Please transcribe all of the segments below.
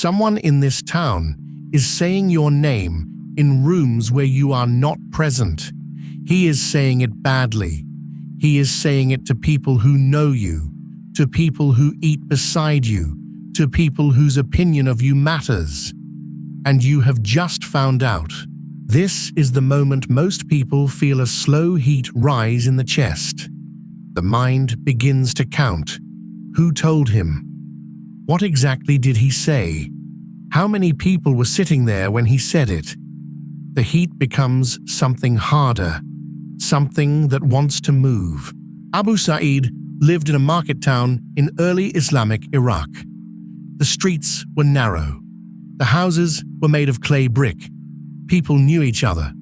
Someone in this town is saying your name in rooms where you are not present. He is saying it badly. He is saying it to people who know you, to people who eat beside you, to people whose opinion of you matters. And you have just found out. This is the moment most people feel a slow heat rise in the chest. The mind begins to count. Who told him? What exactly did he say? How many people were sitting there when he said it? The heat becomes something harder, something that wants to move. Abu Sa'id lived in a market town in early Islamic Iraq. The streets were narrow. The houses were made of clay brick. People knew each other.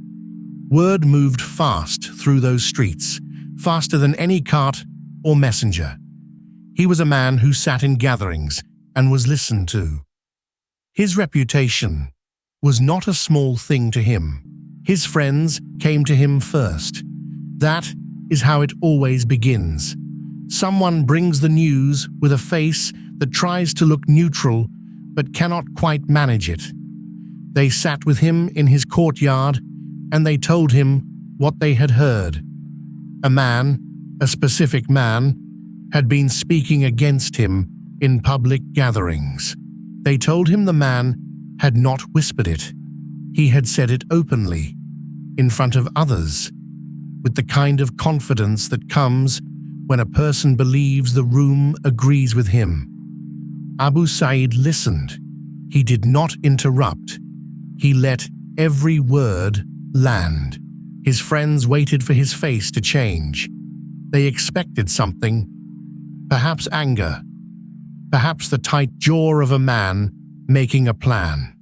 Word moved fast through those streets, faster than any cart or messenger. He was a man who sat in gatherings and was listened to. His reputation was not a small thing to him. His friends came to him first. That is how it always begins. Someone brings the news with a face that tries to look neutral but cannot quite manage it. They sat with him in his courtyard and they told him what they had heard. A man, a specific man, had been speaking against him in public gatherings. They told him the man had not whispered it. He had said it openly, in front of others, with the kind of confidence that comes when a person believes the room agrees with him. Abu Sa'id listened. He did not interrupt. He let every word land. His friends waited for his face to change. They expected something, perhaps anger, perhaps the tight jaw of a man making a plan,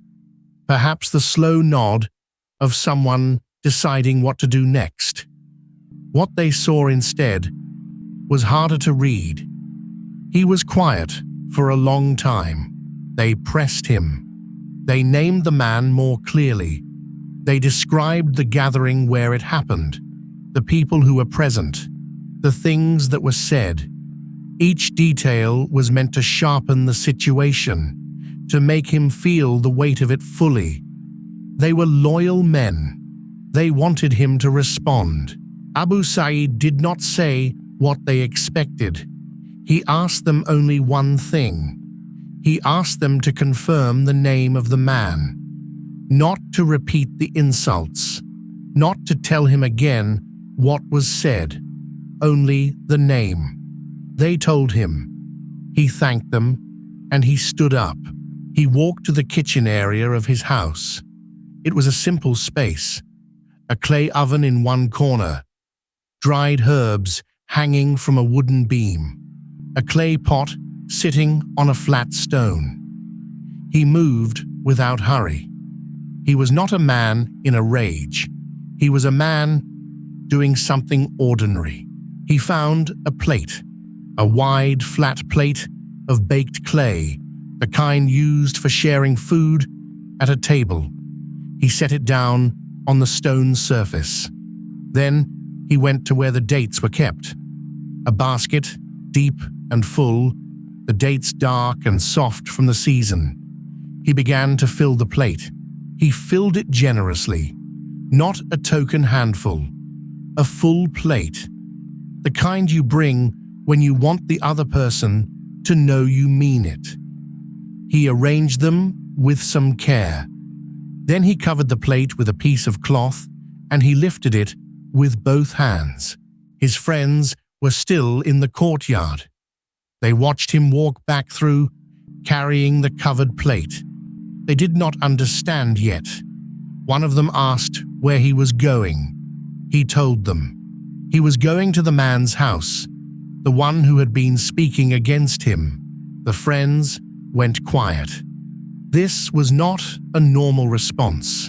perhaps the slow nod of someone deciding what to do next. What they saw instead was harder to read. He was quiet for a long time. They pressed him. They named the man more clearly. They described the gathering where it happened, the people who were present, the things that were said. Each detail was meant to sharpen the situation, to make him feel the weight of it fully. They were loyal men. They wanted him to respond. Abu Sa'id did not say what they expected. He asked them only one thing. He asked them to confirm the name of the man, not to repeat the insults, not to tell him again what was said, only the name. They told him. He thanked them, and he stood up. He walked to the kitchen area of his house. It was a simple space, a clay oven in one corner, dried herbs hanging from a wooden beam, a clay pot sitting on a flat stone. He moved without hurry. He was not a man in a rage. He was a man doing something ordinary. He found a plate, a wide, flat plate of baked clay, the kind used for sharing food at a table. He set it down on the stone surface. Then he went to where the dates were kept. A basket, deep and full, the dates dark and soft from the season. He began to fill the plate. He filled it generously, not a token handful, a full plate, the kind you bring when you want the other person to know you mean it. He arranged them with some care. Then he covered the plate with a piece of cloth and he lifted it with both hands. His friends were still in the courtyard. They watched him walk back through, carrying the covered plate. They did not understand yet. One of them asked where he was going. He told them. He was going to the man's house, the one who had been speaking against him. The friends went quiet. This was not a normal response.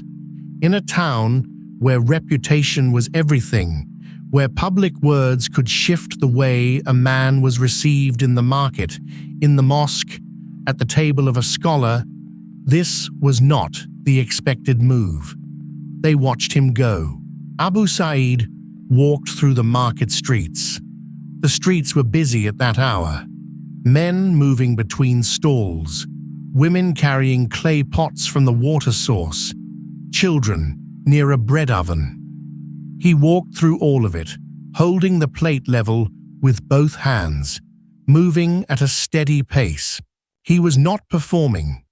In a town where reputation was everything, where public words could shift the way a man was received in the market, in the mosque, at the table of a scholar, this was not the expected move. They watched him go. Abu Sa'id walked through the market streets. The streets were busy at that hour. Men moving between stalls, women carrying clay pots from the water source, children near a bread oven. He walked through all of it, holding the plate level with both hands, moving at a steady pace. He was not performing.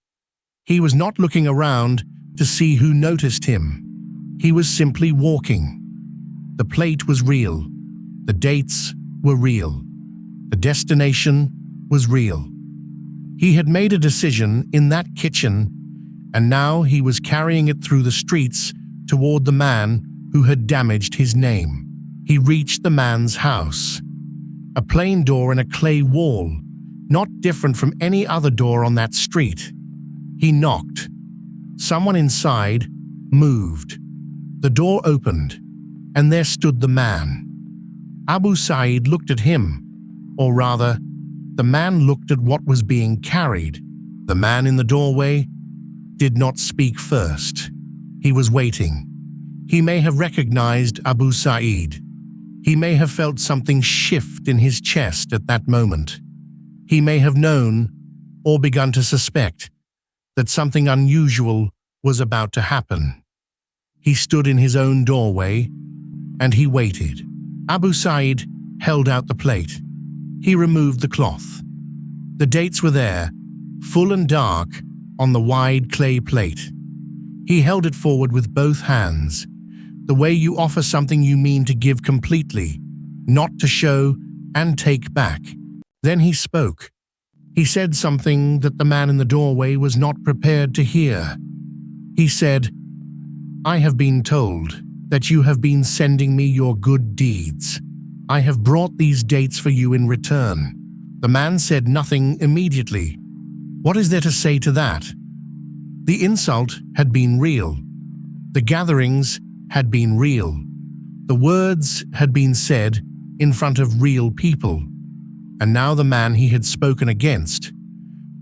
He was not looking around to see who noticed him. He was simply walking. The plate was real. The dates were real. The destination was real. He had made a decision in that kitchen, and now he was carrying it through the streets toward the man who had damaged his name. He reached the man's house. A plain door in a clay wall, not different from any other door on that street. He knocked. Someone inside moved. The door opened, and there stood the man. Abu Sa'id looked at him, or rather, the man looked at what was being carried. The man in the doorway did not speak first. He was waiting. He may have recognized Abu Sa'id. He may have felt something shift in his chest at that moment. He may have known, or begun to suspect, that something unusual was about to happen. He stood in his own doorway, and he waited. Abu Sa'id held out the plate. He removed the cloth. The dates were there, full and dark, on the wide clay plate. He held it forward with both hands, the way you offer something you mean to give completely, not to show and take back. Then he spoke. He said something that the man in the doorway was not prepared to hear. He said, "I have been told that you have been sending me your good deeds. I have brought these dates for you in return." The man said nothing immediately. What is there to say to that? The insult had been real. The gatherings had been real. The words had been said in front of real people. And now the man he had spoken against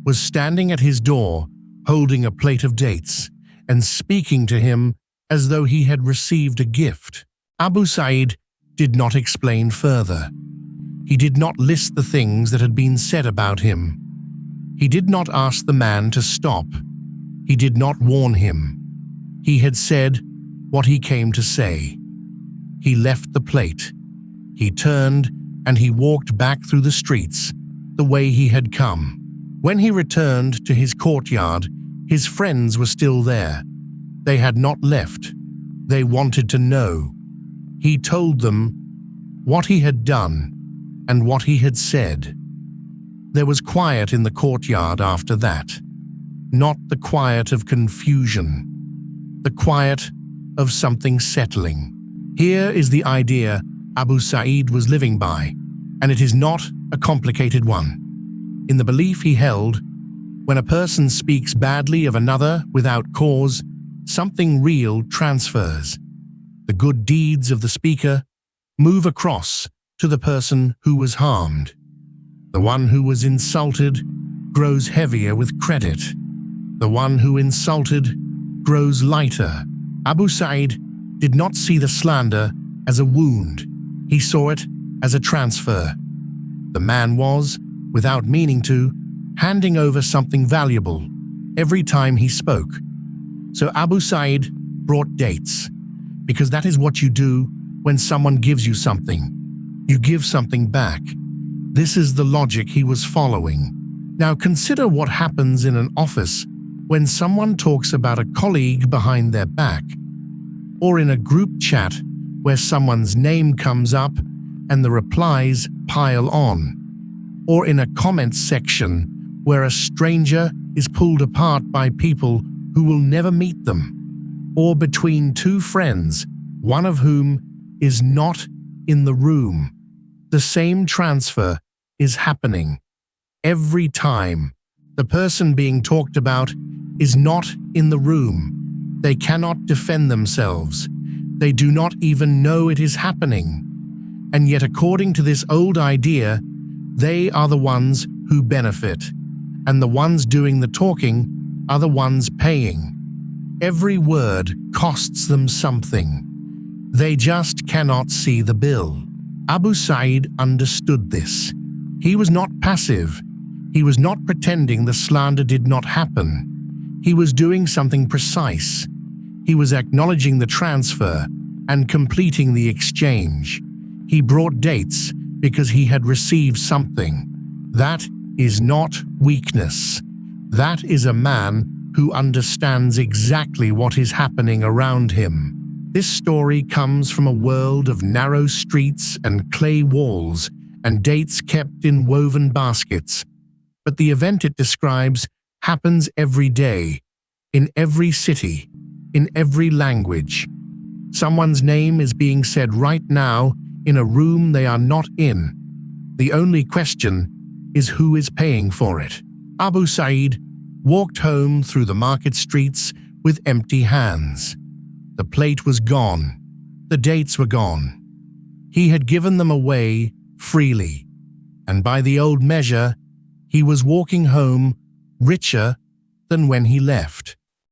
was standing at his door holding a plate of dates and speaking to him as though he had received a gift. Abu Sa'id did not explain further. He did not list the things that had been said about him. He did not ask the man to stop. He did not warn him. He had said what he came to say. He left the plate. He turned and he walked back through the streets the way he had come. When he returned to his courtyard, his friends were still there. They had not left. They wanted to know. He told them what he had done and what he had said. There was quiet in the courtyard after that. Not the quiet of confusion. The quiet of something settling. Here is the idea Abu Sa'id was living by, and it is not a complicated one. In the belief he held, when a person speaks badly of another without cause, something real transfers. The good deeds of the speaker move across to the person who was harmed. The one who was insulted grows heavier with credit. The one who insulted grows lighter. Abu Sa'id did not see the slander as a wound. He saw it as a transfer. The man was, without meaning to, handing over something valuable every time he spoke. So Abu Sa'id brought dates, because that is what you do when someone gives you something. You give something back. This is the logic he was following. Now consider what happens in an office when someone talks about a colleague behind their back, or in a group chat where someone's name comes up and the replies pile on, or in a comments section where a stranger is pulled apart by people who will never meet them, or between two friends, one of whom is not in the room. The same transfer is happening every time. The person being talked about is not in the room. They cannot defend themselves. They do not even know it is happening. And yet, according to this old idea, they are the ones who benefit, and the ones doing the talking are the ones paying. Every word costs them something. They just cannot see the bill. Abu Sa'id understood this. He was not passive. He was not pretending the slander did not happen. He was doing something precise. He was acknowledging the transfer and completing the exchange. He brought dates because he had received something. That is not weakness. That is a man who understands exactly what is happening around him. This story comes from a world of narrow streets and clay walls and dates kept in woven baskets. But the event it describes happens every day, in every city, in every language. Someone's name is being said right now in a room they are not in. The only question is who is paying for it. Abu Sa'id walked home through the market streets with empty hands. The plate was gone. The dates were gone. He had given them away freely, and by the old measure, he was walking home richer than when he left.